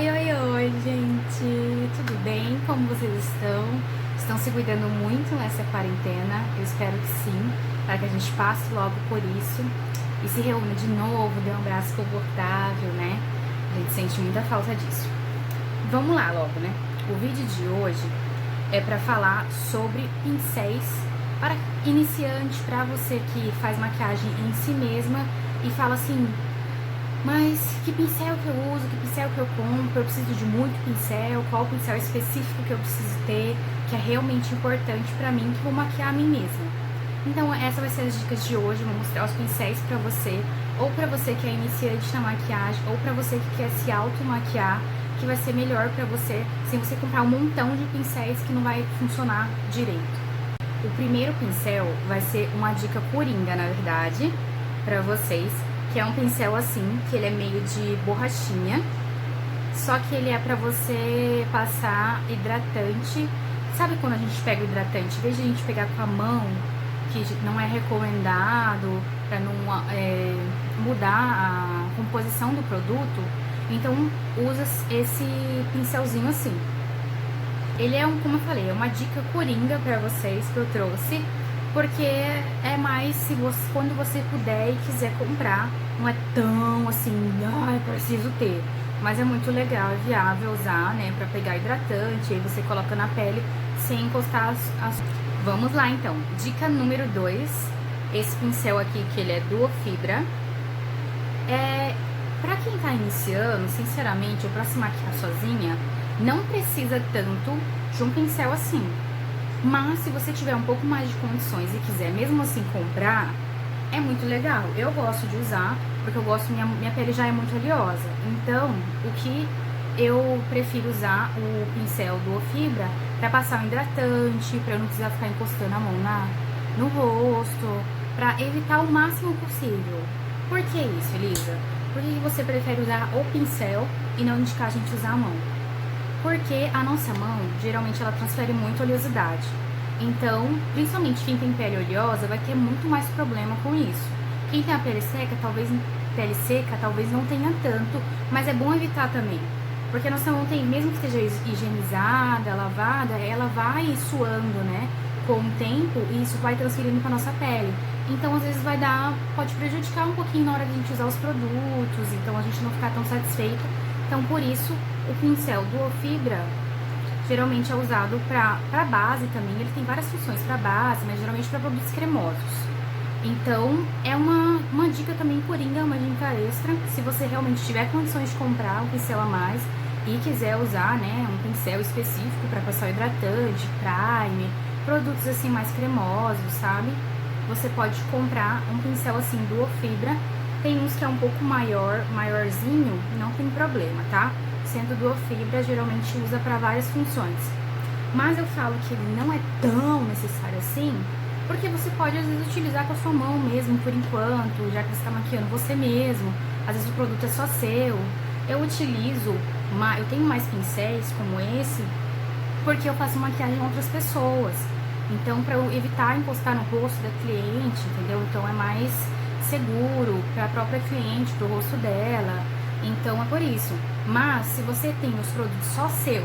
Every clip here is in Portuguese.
Oi, gente! Tudo bem? Como vocês estão? Estão se cuidando muito nessa quarentena? Eu espero que sim, para que a gente passe logo por isso e se reúna de novo, dê um abraço confortável, né? A gente sente muita falta disso. Vamos lá logo, né? O vídeo de hoje é para falar sobre pincéis para iniciante, para você que faz maquiagem em si mesma e fala assim: mas que pincel que eu uso, que pincel que eu compro, eu preciso de muito pincel, qual pincel específico que eu preciso ter, que é realmente importante pra mim, que vou maquiar a mim mesma. Então essa vai ser as dicas de hoje, vou mostrar os pincéis pra você, ou pra você que é iniciante na maquiagem, ou pra você que quer se auto-maquiar, que vai ser melhor pra você, sem você comprar um montão de pincéis que não vai funcionar direito. O primeiro pincel vai ser uma dica coringa, na verdade, pra vocês, que é um pincel assim, que ele é meio de borrachinha, só que ele é pra você passar hidratante. Sabe quando a gente pega o hidratante, em vez de a gente pegar com a mão, que não é recomendado pra não mudar a composição do produto, então usa esse pincelzinho assim. Ele é como eu falei, é uma dica coringa pra vocês que eu trouxe, porque é mais se você, quando você puder e quiser comprar, não é tão assim, preciso ter, mas é muito legal, é viável usar, né, pra pegar hidratante, aí você coloca na pele sem encostar as... Vamos lá então, dica número 2, esse pincel aqui que ele é Duofibra, pra quem tá iniciando, sinceramente, ou pra se maquiar sozinha, não precisa tanto de um pincel assim. Mas se você tiver um pouco mais de condições e quiser mesmo assim comprar, é muito legal. Eu gosto de usar, porque eu gosto, minha pele já é muito oleosa. Então, o que eu prefiro usar o pincel Duofibra para passar um hidratante, para eu não precisar ficar encostando a mão no rosto, para evitar o máximo possível. Por que isso, Elisa? Por que você prefere usar o pincel e não indicar a gente usar a mão? Porque a nossa mão, geralmente, ela transfere muito oleosidade. Então, principalmente quem tem pele oleosa, vai ter muito mais problema com isso. Quem tem a pele seca, talvez não tenha tanto, mas é bom evitar também. Porque a nossa mão tem, mesmo que esteja higienizada, lavada, ela vai suando, né? Com o tempo, e isso vai transferindo para nossa pele. Então, às vezes pode prejudicar um pouquinho na hora de a gente usar os produtos, então a gente não ficar tão satisfeito. Então, por isso, o pincel Duofibra geralmente é usado para base também. Ele tem várias funções para base, mas geralmente para produtos cremosos. Então, é uma dica também coringa, uma dica extra. Se você realmente tiver condições de comprar um pincel a mais e quiser usar, né, um pincel específico para passar o hidratante, primer, produtos assim mais cremosos, sabe? Você pode comprar um pincel assim Duofibra. Tem uns que é um pouco maiorzinho, não tem problema, tá? Sendo Duofibra, geralmente usa para várias funções. Mas eu falo que ele não é tão necessário assim, porque você pode, às vezes, utilizar com a sua mão mesmo, por enquanto, já que você está maquiando você mesmo. Às vezes o produto é só seu. Eu tenho mais pincéis como esse, porque eu faço maquiagem com outras pessoas. Então, para eu evitar encostar no rosto da cliente, entendeu? Então, é mais seguro para a própria cliente, para o rosto dela. Então é por isso. Mas se você tem os produtos só seu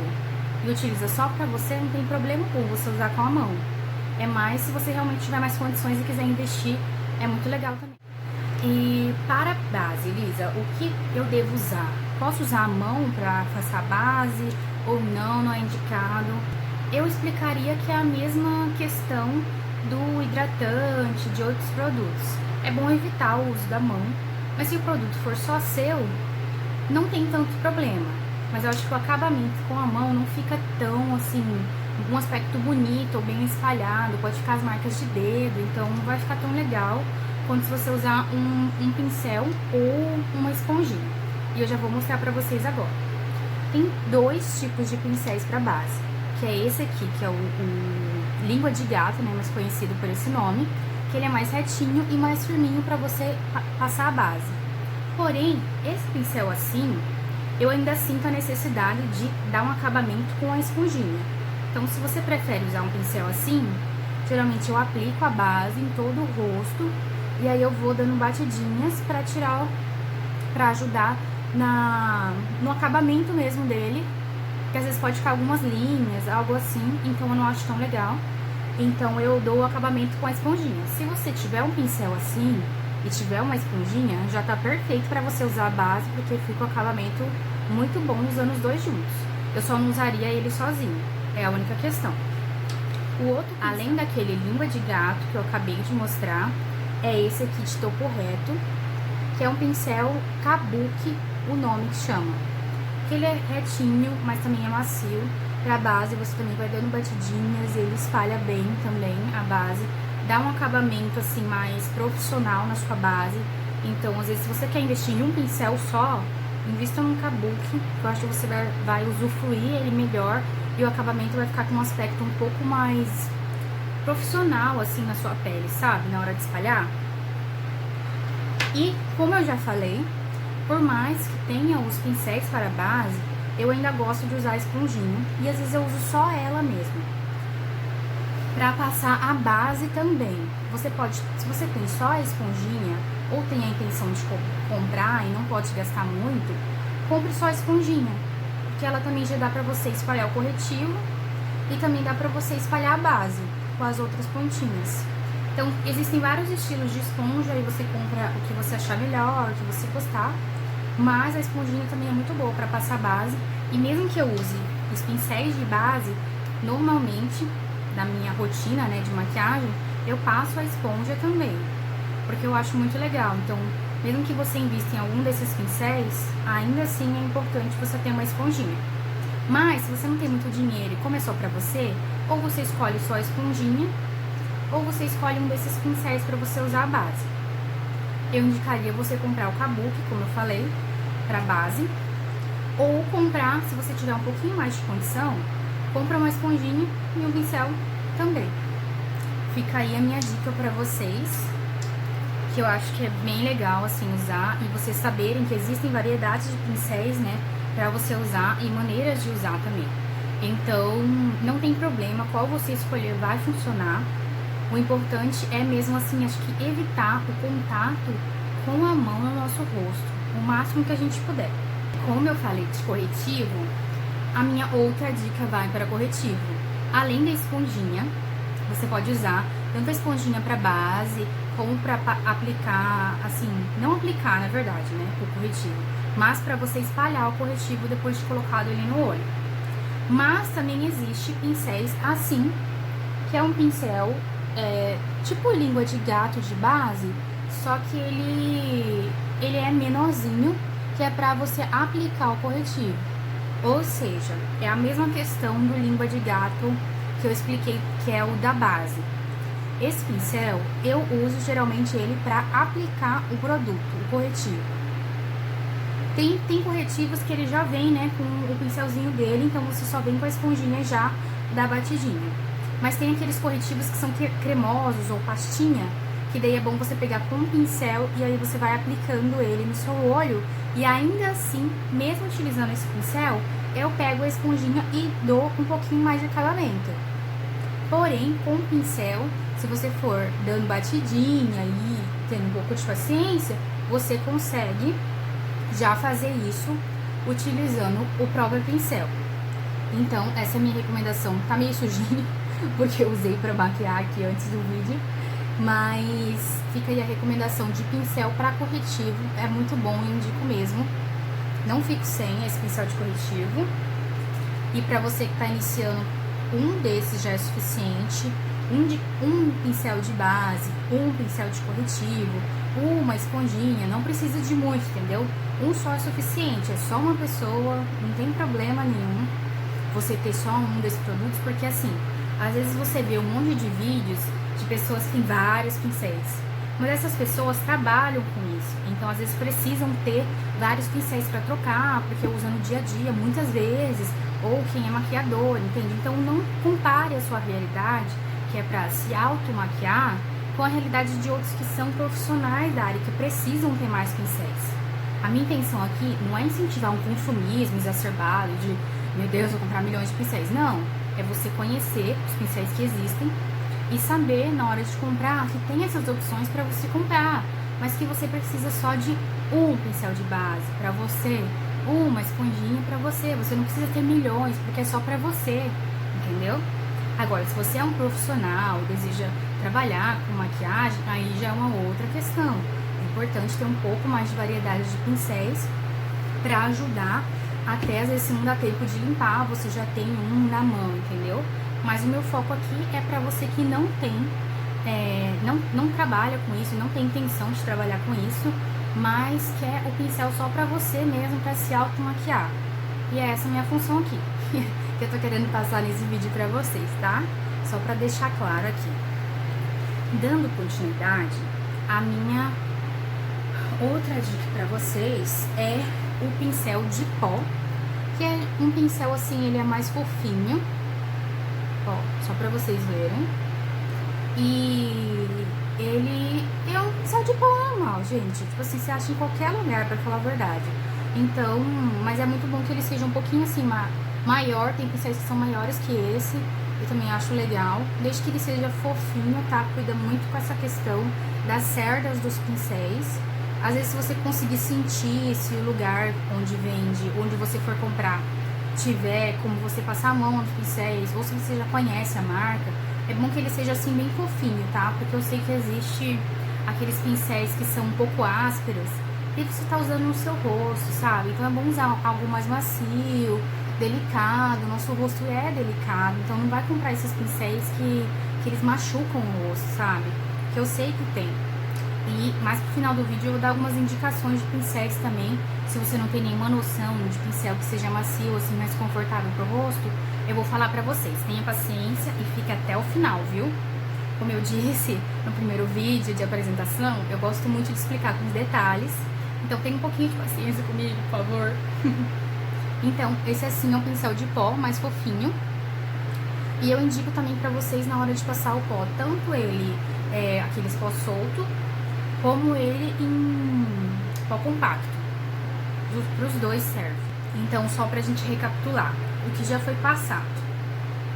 e utiliza só para você, não tem problema com você usar com a mão. É mais se você realmente tiver mais condições e quiser investir, é muito legal também. E para a base, Elisa, o que eu devo usar? Posso usar a mão para passar a base ou não? Não é indicado. Eu explicaria que é a mesma questão do hidratante, de outros produtos. É bom evitar o uso da mão, mas se o produto for só seu, não tem tanto problema. Mas eu acho que o acabamento com a mão não fica tão assim, um aspecto bonito ou bem espalhado, pode ficar as marcas de dedo, então não vai ficar tão legal quanto se você usar um pincel ou uma esponjinha. E eu já vou mostrar pra vocês agora. Tem dois tipos de pincéis para base, que é esse aqui, que é o língua de gato, né, mais conhecido por esse nome, que ele é mais retinho e mais firminho para você passar a base. Porém, esse pincel assim, eu ainda sinto a necessidade de dar um acabamento com a esponjinha. Então, se você prefere usar um pincel assim, geralmente eu aplico a base em todo o rosto e aí eu vou dando batidinhas para ajudar no acabamento mesmo dele, que às vezes pode ficar algumas linhas, algo assim, então eu não acho tão legal. Então eu dou o acabamento com a esponjinha. Se você tiver um pincel assim e tiver uma esponjinha, já tá perfeito pra você usar a base, porque fica o acabamento muito bom usando os dois juntos. Eu só não usaria ele sozinho, é a única questão. O outro pincel, além daquele língua de gato que eu acabei de mostrar, é esse aqui de topo reto, que é um pincel kabuki, o nome que chama. Que ele é retinho, mas também é macio. Pra base você também vai dando batidinhas, ele espalha bem também a base. Dá um acabamento assim mais profissional na sua base. Então, às vezes, se você quer investir em um pincel só, invista num kabuki, que eu acho que você vai usufruir ele melhor. E o acabamento vai ficar com um aspecto um pouco mais profissional, assim, na sua pele, sabe? Na hora de espalhar. E, como eu já falei, por mais que tenha os pincéis para base, eu ainda gosto de usar a esponjinha. E às vezes eu uso só ela mesmo, pra passar a base também. Você pode, se você tem só a esponjinha, ou tem a intenção de comprar e não pode gastar muito, compre só a esponjinha, porque ela também já dá pra você espalhar o corretivo e também dá pra você espalhar a base com as outras pontinhas. Então, existem vários estilos de esponja e você compra o que você achar melhor, o que você gostar. Mas a esponjinha também é muito boa pra passar base. E mesmo que eu use os pincéis de base, normalmente, na minha rotina, né, de maquiagem, eu passo a esponja também, porque eu acho muito legal. Então, mesmo que você invista em algum desses pincéis, ainda assim é importante você ter uma esponjinha. Mas, se você não tem muito dinheiro e começou pra você, ou você escolhe só a esponjinha, ou você escolhe um desses pincéis pra você usar a base. Eu indicaria você comprar o kabuki, como eu falei, pra base. Ou comprar, se você tiver um pouquinho mais de condição, compra uma esponjinha e um pincel também. Fica aí a minha dica pra vocês, que eu acho que é bem legal, assim, usar. E vocês saberem que existem variedades de pincéis, né, pra você usar e maneiras de usar também. Então, não tem problema, qual você escolher vai funcionar. O importante é mesmo assim, acho que evitar o contato com a mão no nosso rosto, o máximo que a gente puder. Como eu falei de corretivo, a minha outra dica vai para corretivo. Além da esponjinha, você pode usar tanto a esponjinha para base, como para aplicar, assim, não aplicar na verdade, né, o corretivo, mas para você espalhar o corretivo depois de colocado ele no olho. Mas também existe pincéis assim, que é um pincel tipo língua de gato de base, só que ele é menorzinho, que é pra você aplicar o corretivo. Ou seja, é a mesma questão do língua de gato que eu expliquei, que é o da base. Esse pincel, eu uso geralmente ele pra aplicar o produto, o corretivo. Tem corretivos que ele já vem, né, com o pincelzinho dele, então você só vem com a esponjinha já da batidinha. Mas tem aqueles corretivos que são cremosos ou pastinha, que daí é bom você pegar com um pincel e aí você vai aplicando ele no seu olho. E ainda assim, mesmo utilizando esse pincel, eu pego a esponjinha e dou um pouquinho mais de acabamento. Porém, com o pincel, se você for dando batidinha e tendo um pouco de paciência, você consegue já fazer isso utilizando o próprio pincel. Então, essa é a minha recomendação. Tá meio sujinho, porque eu usei pra maquiar aqui antes do vídeo, mas fica aí a recomendação de pincel pra corretivo, é muito bom, eu indico mesmo. Não fico sem esse pincel de corretivo. E pra você que tá iniciando, um desses já é suficiente. Um pincel de base, um pincel de corretivo, uma esponjinha, não precisa de muito, entendeu? Um só é suficiente, é só uma pessoa, não tem problema nenhum você ter só um desses produtos, porque assim, às vezes você vê um monte de vídeos de pessoas que têm vários pincéis, mas essas pessoas trabalham com isso, então às vezes precisam ter vários pincéis para trocar, porque usam no dia a dia muitas vezes, ou quem é maquiador, entende? Então não compare a sua realidade, que é para se automaquiar, com a realidade de outros que são profissionais da área, que precisam ter mais pincéis. A minha intenção aqui não é incentivar um consumismo exacerbado de, meu Deus, vou comprar milhões de pincéis. Não, é você conhecer os pincéis que existem e saber na hora de comprar que tem essas opções para você comprar, mas que você precisa só de um pincel de base pra você, uma esponjinha pra você. Você não precisa ter milhões, porque é só pra você, entendeu? Agora, se você é um profissional, deseja trabalhar com maquiagem, aí já é uma outra questão. É importante ter um pouco mais de variedade de pincéis pra ajudar, até às vezes se não dá tempo de limpar, você já tem um na mão, entendeu? Mas o meu foco aqui é pra você que não tem, não trabalha com isso, não tem intenção de trabalhar com isso, mas quer o pincel só pra você mesmo, pra se automaquiar. E é essa a minha função aqui, que eu tô querendo passar nesse vídeo pra vocês, tá? Só pra deixar claro aqui. Dando continuidade, a minha outra dica pra vocês é o pincel de pó, que é um pincel assim, ele é mais fofinho, ó, só pra vocês verem. E ele é um pincel de pó normal, gente. Tipo assim, você acha em qualquer lugar, pra falar a verdade. Então, mas é muito bom que ele seja um pouquinho assim, maior. Tem pincéis que são maiores que esse. Eu também acho legal. Desde que ele seja fofinho, tá? Cuida muito com essa questão das cerdas dos pincéis. Às vezes, se você conseguir sentir se o lugar onde vende, onde você for comprar, tiver como você passar a mão nos pincéis, ou se você já conhece a marca, é bom que ele seja assim bem fofinho, tá? Porque eu sei que existe aqueles pincéis que são um pouco ásperos e você tá usando no seu rosto, sabe? Então é bom usar algo mais macio, delicado. Nosso rosto é delicado, então não vai comprar esses pincéis que eles machucam o rosto, sabe? Que eu sei que tem. E mais pro final do vídeo eu vou dar algumas indicações de pincéis também. Se você não tem nenhuma noção de pincel que seja macio ou assim mais confortável pro rosto, eu vou falar pra vocês. Tenha paciência e fique até o final, viu? Como eu disse no primeiro vídeo de apresentação, eu gosto muito de explicar com detalhes. Então tenha um pouquinho de paciência comigo, por favor. Então, esse assim é um pincel de pó mais fofinho. E eu indico também pra vocês na hora de passar o pó, tanto ele aqueles pó solto, como ele em pó compacto. Para os dois serve. Então, só pra gente recapitular o que já foi passado: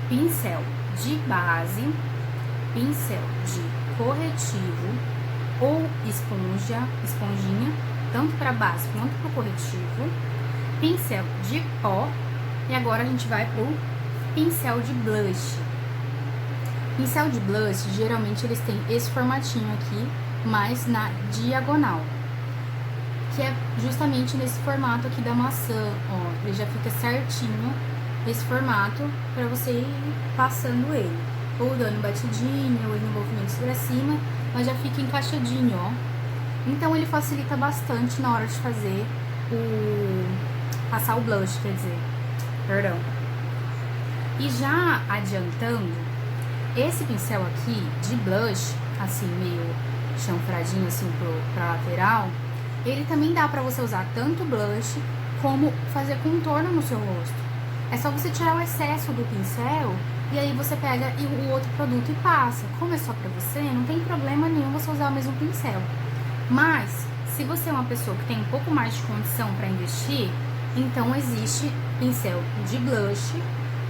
pincel de base, pincel de corretivo ou esponjinha, tanto para base quanto para o corretivo, pincel de pó, e agora a gente vai pro pincel de blush. Pincel de blush, geralmente eles têm esse formatinho aqui, mas na diagonal, que é justamente nesse formato aqui da maçã, ó, ele já fica certinho esse formato para você ir passando ele, ou dando batidinha, ou em movimentos pra cima, mas já fica encaixadinho, ó. Então ele facilita bastante na hora de fazer passar o blush, quer dizer, perdão. E já adiantando, esse pincel aqui de blush, assim meio chanfradinho assim pra lateral, ele também dá pra você usar tanto blush como fazer contorno no seu rosto. É só você tirar o excesso do pincel e aí você pega o outro produto e passa. Como é só pra você, não tem problema nenhum você usar o mesmo pincel. Mas, se você é uma pessoa que tem um pouco mais de condição pra investir, então existe pincel de blush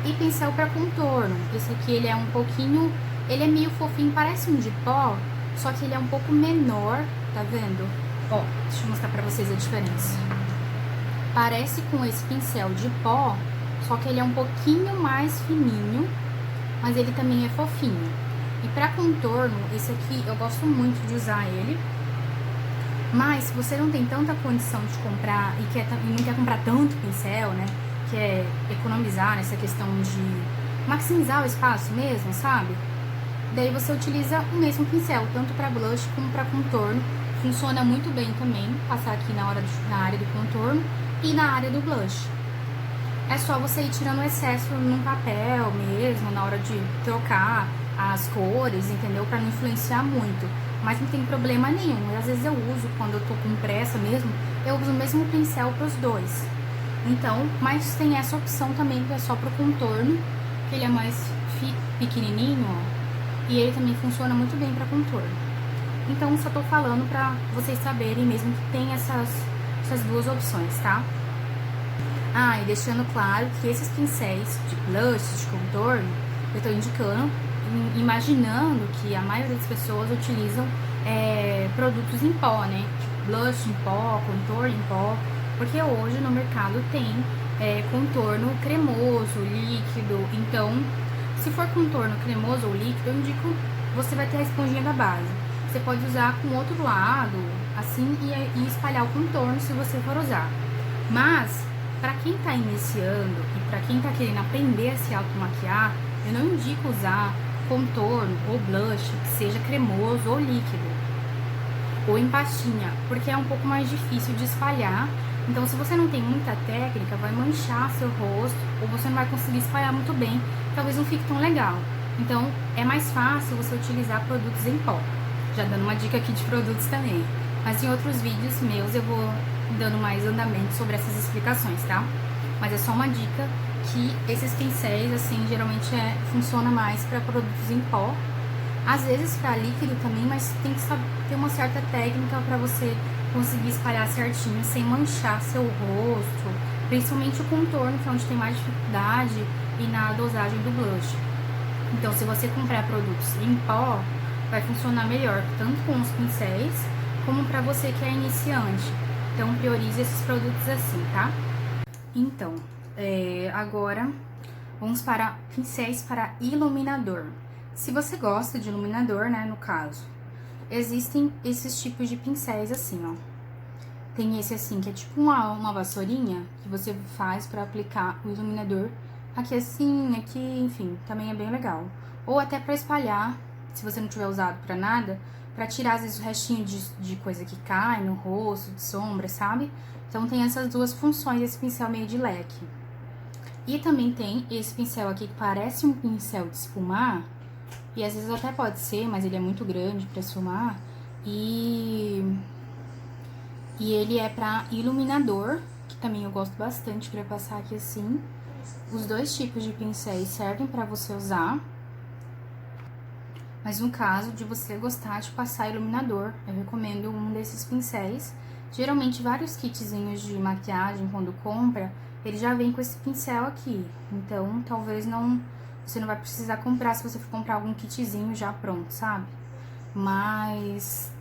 e pincel pra contorno. Esse aqui ele é um pouquinho, ele é meio fofinho, parece um de pó, só que ele é um pouco menor, tá vendo? Ó, deixa eu mostrar pra vocês a diferença. Parece com esse pincel de pó, só que ele é um pouquinho mais fininho, mas ele também é fofinho. E pra contorno, esse aqui eu gosto muito de usar ele. Mas se você não tem tanta condição de comprar e não quer comprar tanto pincel, né? Quer economizar nessa questão de maximizar o espaço mesmo, sabe? Daí você utiliza o mesmo pincel, tanto pra blush como pra contorno. Funciona muito bem também, passar aqui na área do contorno e na área do blush. É só você ir tirando o excesso num papel mesmo, na hora de trocar as cores, entendeu? Pra não influenciar muito. Mas não tem problema nenhum. Às vezes eu uso, quando eu tô com pressa mesmo, eu uso o mesmo pincel pros dois. Então, mas tem essa opção também, que é só pro contorno, que ele é mais pequenininho, ó. E ele também funciona muito bem pra contorno. Então, só tô falando pra vocês saberem mesmo que tem essas duas opções, tá? Ah, e deixando claro que esses pincéis de blush, de contorno, eu tô indicando, imaginando que a maioria das pessoas utilizam produtos em pó, né? Tipo blush em pó, contorno em pó, porque hoje no mercado tem contorno cremoso, líquido. Então, se for contorno cremoso ou líquido, eu indico, você vai ter a esponjinha da base. Você pode usar com o outro lado, assim, e espalhar o contorno se você for usar. Mas, para quem tá iniciando e para quem tá querendo aprender a se automaquiar, eu não indico usar contorno ou blush que seja cremoso ou líquido, ou em pastinha, porque é um pouco mais difícil de espalhar. Então, se você não tem muita técnica, vai manchar seu rosto, ou você não vai conseguir espalhar muito bem, talvez não fique tão legal. Então, é mais fácil você utilizar produtos em pó. Já dando uma dica aqui de produtos também. Mas em outros vídeos meus eu vou dando mais andamento sobre essas explicações, tá? Mas é só uma dica que esses pincéis, assim, geralmente funciona mais para produtos em pó. Às vezes para líquido também, mas tem que ter uma certa técnica para você conseguir espalhar certinho, sem manchar seu rosto, principalmente o contorno, que é onde tem mais dificuldade, e na dosagem do blush. Então, se você comprar produtos em pó, vai funcionar melhor, tanto com os pincéis, como para você que é iniciante. Então, priorize esses produtos assim, tá? Então, agora vamos para pincéis para iluminador. Se você gosta de iluminador, né, no caso, existem esses tipos de pincéis assim, ó. Tem esse assim, que é tipo uma vassourinha que você faz pra aplicar o iluminador. Aqui assim, aqui, enfim, também é bem legal. Ou até pra espalhar, se você não tiver usado pra nada, pra tirar às vezes o restinho de coisa que cai no rosto, de sombra, sabe? Então tem essas duas funções, esse pincel meio de leque. E também tem esse pincel aqui que parece um pincel de esfumar, e às vezes até pode ser, mas ele é muito grande pra esfumar. E ele é pra iluminador, que também eu gosto bastante pra passar aqui assim. Os dois tipos de pincéis servem pra você usar. Mas no caso de você gostar de passar iluminador, eu recomendo um desses pincéis. Geralmente vários kitzinhos de maquiagem, quando compra, ele já vem com esse pincel aqui. Então, talvez você não vai precisar comprar se você for comprar algum kitzinho já pronto, sabe? Mas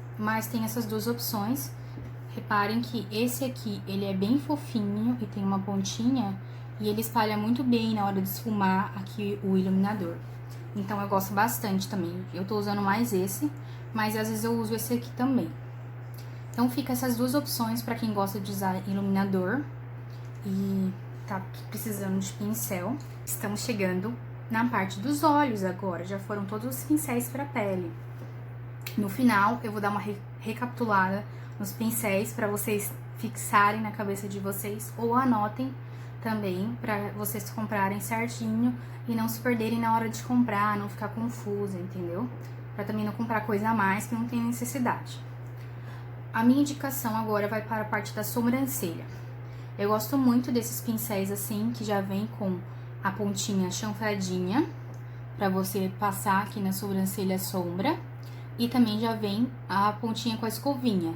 tem essas duas opções. Reparem que esse aqui, ele é bem fofinho e tem uma pontinha, e ele espalha muito bem na hora de esfumar aqui o iluminador. Então, eu gosto bastante também. Eu tô usando mais esse, mas às vezes eu uso esse aqui também. Então, fica essas duas opções pra quem gosta de usar iluminador e tá precisando de pincel. Estamos chegando na parte dos olhos agora, já foram todos os pincéis pra pele. No final, eu vou dar uma recapitulada nos pincéis para vocês fixarem na cabeça de vocês, ou anotem também para vocês comprarem certinho e não se perderem na hora de comprar, não ficar confusa, entendeu? Para também não comprar coisa a mais que não tem necessidade. A minha indicação agora vai para a parte da sobrancelha. Eu gosto muito desses pincéis assim, que já vem com a pontinha chanfradinha, para você passar aqui na sobrancelha sombra, e também já vem a pontinha com a escovinha.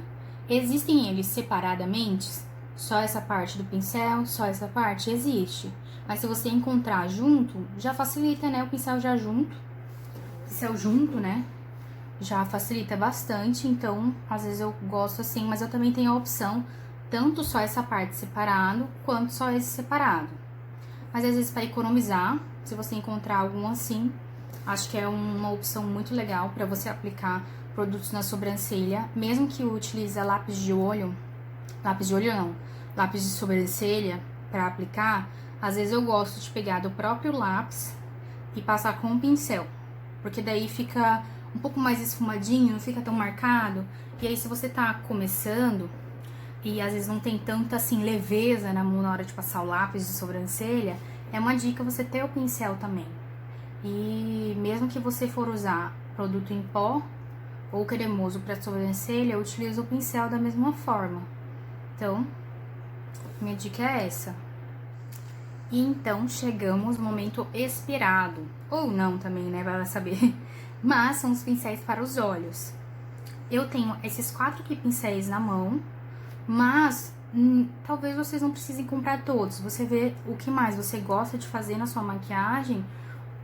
Existem eles separadamente? Só essa parte do pincel, só essa parte? Existe. Mas se você encontrar junto, já facilita, né? O pincel já junto. Pincel junto, né? Já facilita bastante. Então, às vezes eu gosto assim, mas eu também tenho a opção, tanto só essa parte separado, quanto só esse separado. Mas às vezes para economizar, se você encontrar algum assim, acho que é uma opção muito legal para você aplicar produtos na sobrancelha, mesmo que utilize lápis de olho não, lápis de sobrancelha para aplicar. Às vezes eu gosto de pegar do próprio lápis e passar com o pincel, porque daí fica um pouco mais esfumadinho, não fica tão marcado. E aí se você tá começando e às vezes não tem tanta assim leveza na mão na hora de passar o lápis de sobrancelha, é uma dica você ter o pincel também. E mesmo que você for usar produto em pó ou cremoso para sobrancelha, utiliza o pincel da mesma forma. Então, minha dica é essa. E então, chegamos no momento esperado. Ou não também, né? Vai saber. Mas são os pincéis para os olhos. Eu tenho esses 4 aqui pincéis na mão, mas talvez vocês não precisem comprar todos. Você vê o que mais você gosta de fazer na sua maquiagem,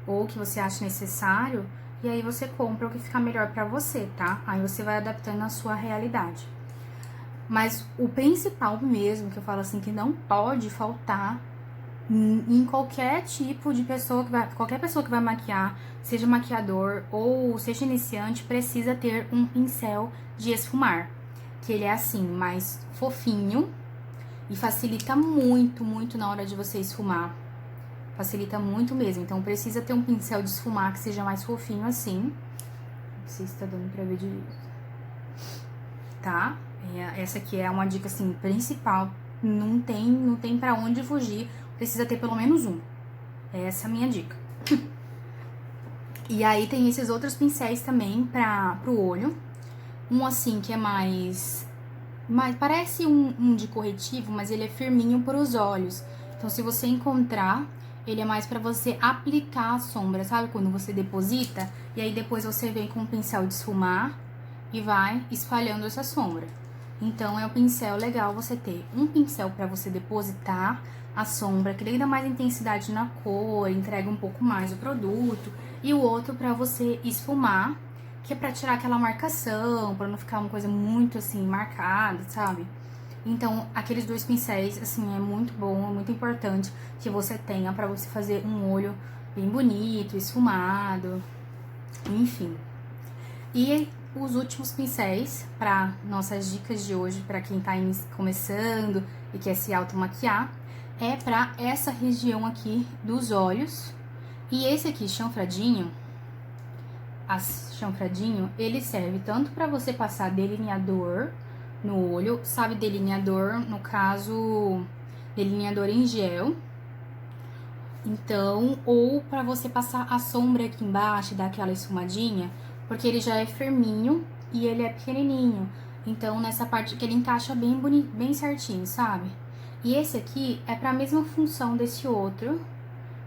ou que você acha necessário, e aí você compra o que ficar melhor pra você, tá? Aí você vai adaptando à sua realidade. Mas o principal mesmo, que eu falo assim, que não pode faltar em qualquer tipo de pessoa que vai, qualquer pessoa que vai maquiar, seja maquiador ou seja iniciante, precisa ter um pincel de esfumar, que ele é assim, mais fofinho e facilita muito, muito na hora de você esfumar. Facilita muito mesmo, então precisa ter um pincel de esfumar que seja mais fofinho assim. Não sei se tá dando pra ver direito. Tá? Essa aqui é uma dica assim, principal. Não tem pra onde fugir. Precisa ter pelo menos um. Essa é a minha dica. E aí tem esses outros pincéis também pro olho. Um assim que é mais parece um de corretivo, mas ele é firminho pros olhos. Então se você encontrar, ele é mais pra você aplicar a sombra, sabe? Quando você deposita, e aí depois você vem com o pincel de esfumar e vai espalhando essa sombra. Então, é um pincel legal você ter um pincel pra você depositar a sombra, que ele dá mais intensidade na cor, entrega um pouco mais o produto, e o outro pra você esfumar, que é pra tirar aquela marcação, pra não ficar uma coisa muito assim, marcada, sabe? Então, aqueles dois pincéis, assim, é muito bom, é muito importante que você tenha pra você fazer um olho bem bonito, esfumado, enfim. E os últimos pincéis para nossas dicas de hoje, para quem tá começando e quer se automaquiar, é para essa região aqui dos olhos. E esse aqui, chanfradinho, ele serve tanto para você passar delineador no olho, sabe, delineador, no caso, delineador em gel. Então, ou para você passar a sombra aqui embaixo e dar aquela esfumadinha, porque ele já é firminho e ele é pequenininho. Então, nessa parte que ele encaixa bem bonito, bem certinho, sabe? E esse aqui é para a mesma função desse outro,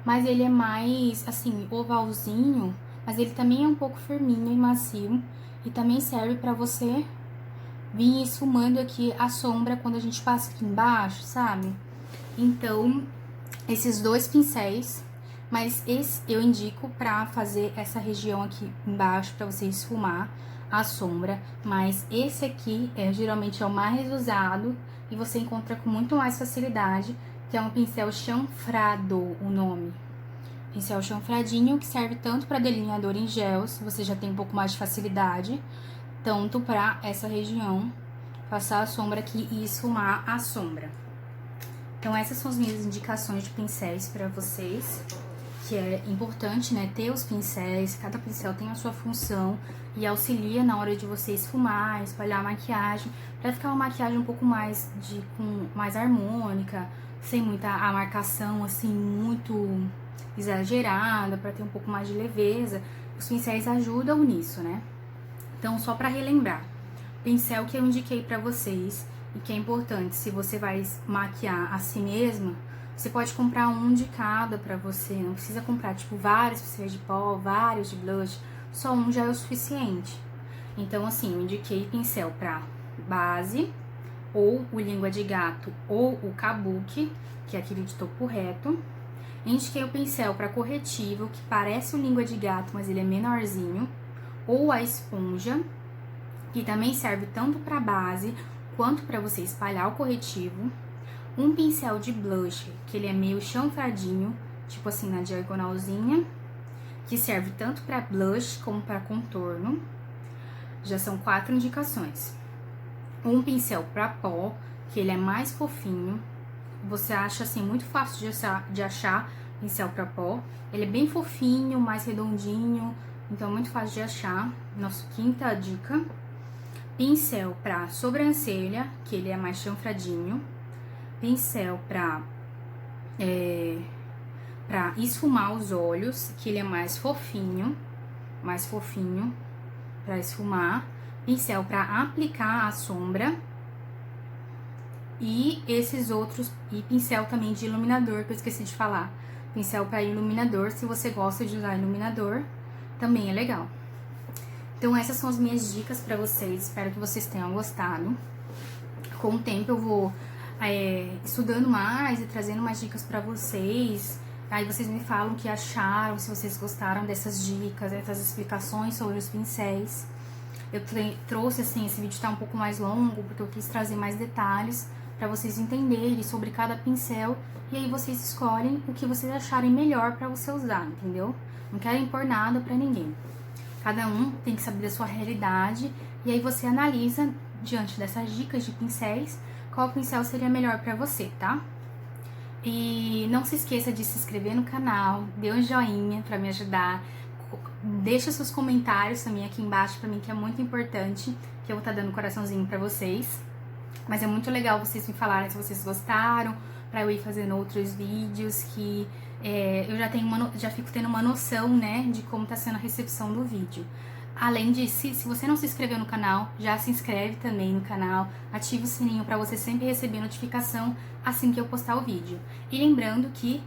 mas ele é mais, assim, ovalzinho, mas ele também é um pouco firminho e macio. E também serve para você vir esfumando aqui a sombra quando a gente passa aqui embaixo, sabe? Então, esses dois pincéis, mas esse eu indico pra fazer essa região aqui embaixo, pra você esfumar a sombra. Mas esse aqui geralmente é o mais usado e você encontra com muito mais facilidade, que é um pincel chanfrado, o nome. Pincel chanfradinho, que serve tanto para delineador em gel, se você já tem um pouco mais de facilidade, tanto para essa região, passar a sombra aqui e esfumar a sombra. Então, essas são as minhas indicações de pincéis para vocês, que é importante, né, ter os pincéis, cada pincel tem a sua função e auxilia na hora de você esfumar, espalhar a maquiagem, para ficar uma maquiagem um pouco mais mais harmônica, sem muita a marcação assim muito exagerada, para ter um pouco mais de leveza. Os pincéis ajudam nisso, né? Então, só para relembrar, pincel que eu indiquei para vocês e que é importante, se você vai maquiar a si mesma, você pode comprar um de cada pra você, não precisa comprar, tipo, vários pincéis de pó, vários de blush, só um já é o suficiente. Então, assim, eu indiquei pincel pra base, ou o língua de gato, ou o kabuki, que é aquele de topo reto. Indiquei o pincel pra corretivo, que parece o língua de gato, mas ele é menorzinho, ou a esponja, que também serve tanto pra base, quanto para você espalhar o corretivo. Um pincel de blush, que ele é meio chanfradinho, tipo assim, na diagonalzinha, que serve tanto para blush como para contorno. Já são 4 indicações. Um pincel para pó, que ele é mais fofinho. Você acha, assim, muito fácil de achar pincel para pó. Ele é bem fofinho, mais redondinho, então muito fácil de achar. Nossa quinta dica. Pincel pra sobrancelha, que ele é mais chanfradinho. Pincel pra esfumar os olhos, que ele é mais fofinho pra esfumar. Pincel pra aplicar a sombra. E esses outros, e pincel também de iluminador, que eu esqueci de falar. Pincel pra iluminador, se você gosta de usar iluminador, também é legal. Então, essas são as minhas dicas pra vocês, espero que vocês tenham gostado. Com o tempo eu vou estudando mais e trazendo mais dicas pra vocês. Aí vocês me falam o que acharam, se vocês gostaram dessas dicas, dessas explicações sobre os pincéis. Eu trouxe, assim, esse vídeo tá um pouco mais longo, porque eu quis trazer mais detalhes pra vocês entenderem sobre cada pincel. E aí vocês escolhem o que vocês acharem melhor pra você usar, entendeu? Não quero impor nada pra ninguém. Cada um tem que saber da sua realidade. E aí você analisa, diante dessas dicas de pincéis, qual pincel seria melhor pra você, tá? E não se esqueça de se inscrever no canal, dê um joinha pra me ajudar, deixa seus comentários também aqui embaixo pra mim, que é muito importante, que eu vou estar dando um coraçãozinho pra vocês. Mas é muito legal vocês me falarem se vocês gostaram, pra eu ir fazendo outros vídeos, que eu já fico tendo uma noção, né, de como tá sendo a recepção do vídeo. Além disso, se você não se inscreveu no canal, já se inscreve também no canal, ativa o sininho para você sempre receber notificação assim que eu postar o vídeo. E lembrando que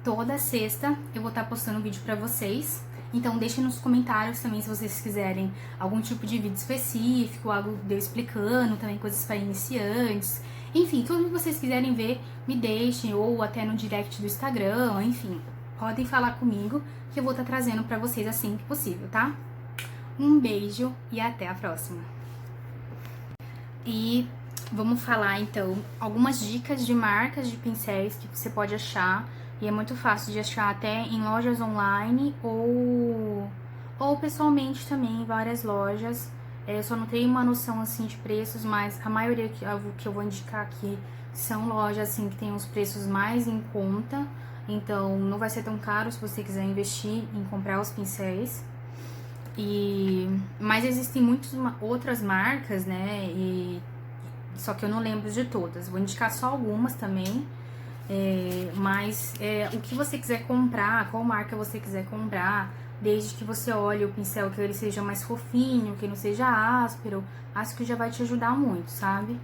toda sexta eu vou estar postando vídeo para vocês, então deixem nos comentários também se vocês quiserem algum tipo de vídeo específico, algo de eu explicando, também coisas para iniciantes, enfim, tudo que vocês quiserem ver, me deixem, ou até no direct do Instagram, enfim, podem falar comigo que eu vou estar trazendo para vocês assim que possível, tá? Um beijo e até a próxima. E vamos falar então algumas dicas de marcas de pincéis que você pode achar. E é muito fácil de achar até em lojas online ou pessoalmente também em várias lojas. Eu só não tenho uma noção assim de preços, mas a maioria que eu vou indicar aqui são lojas assim que tem os preços mais em conta. Então não vai ser tão caro se você quiser investir em comprar os pincéis. Mas existem muitas outras marcas, né? Só que eu não lembro de todas. Vou indicar só algumas também. Mas o que você quiser comprar, qual marca você quiser comprar, desde que você olhe o pincel que ele seja mais fofinho, que não seja áspero, acho que já vai te ajudar muito, sabe?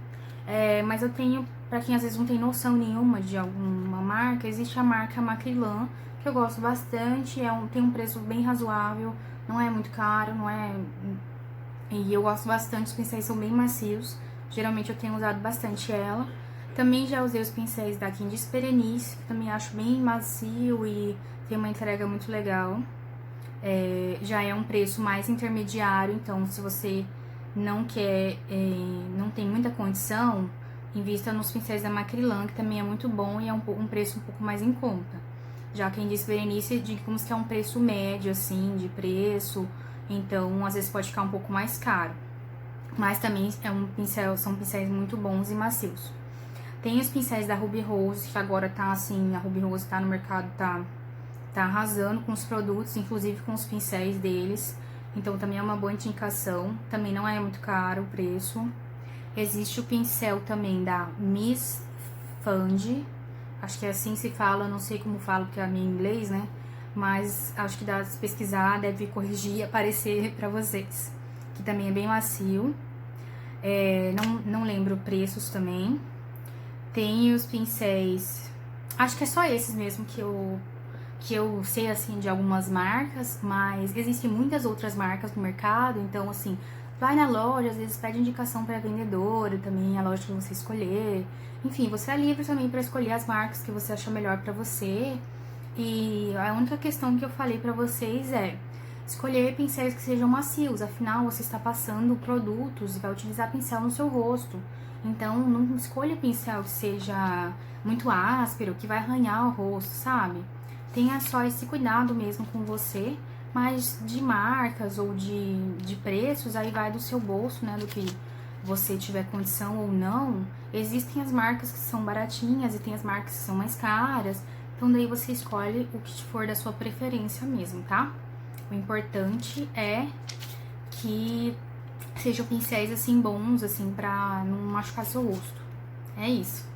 Mas eu tenho, pra quem às vezes não tem noção nenhuma de alguma marca, existe a marca Macrylan, que eu gosto bastante, tem um preço bem razoável, não é muito caro, não é... E eu gosto bastante, os pincéis são bem macios, geralmente eu tenho usado bastante ela. Também já usei os pincéis da Candice Berenice, que também acho bem macio e tem uma entrega muito legal. Já é um preço mais intermediário, então se você não quer, não tem muita condição, invista nos pincéis da Macrylan, que também é muito bom e é um preço um pouco mais em conta. Já quem disse Berenice, digamos que é um preço médio, assim, de preço, então às vezes pode ficar um pouco mais caro. Mas também são pincéis muito bons e macios. Tem os pincéis da Ruby Rose, que agora tá assim, a Ruby Rose tá no mercado, tá arrasando com os produtos, inclusive com os pincéis deles. Então também é uma boa indicação, também não é muito caro o preço. Existe o pincel também da Miss Fund, acho que é assim se fala, não sei como falo, porque é em inglês, né? Mas acho que dá pra pesquisar, deve corrigir e aparecer pra vocês. Que também é bem macio. Não lembro preços também. Tem os pincéis, acho que é só esses mesmo que eu sei, assim, de algumas marcas, mas existem muitas outras marcas no mercado, então, assim, vai na loja, às vezes pede indicação para a vendedora também, a loja que você escolher. Enfim, você é livre também para escolher as marcas que você acha melhor para você. E a única questão que eu falei para vocês é escolher pincéis que sejam macios, afinal você está passando produtos e vai utilizar pincel no seu rosto. Então não escolha pincel que seja muito áspero, que vai arranhar o rosto, sabe? Tenha só esse cuidado mesmo com você, mas de marcas ou de preços, aí vai do seu bolso, né, do que você tiver condição ou não. Existem as marcas que são baratinhas e tem as marcas que são mais caras, então daí você escolhe o que for da sua preferência mesmo, tá? O importante é que sejam pincéis, assim, bons, assim, pra não machucar seu rosto. É isso.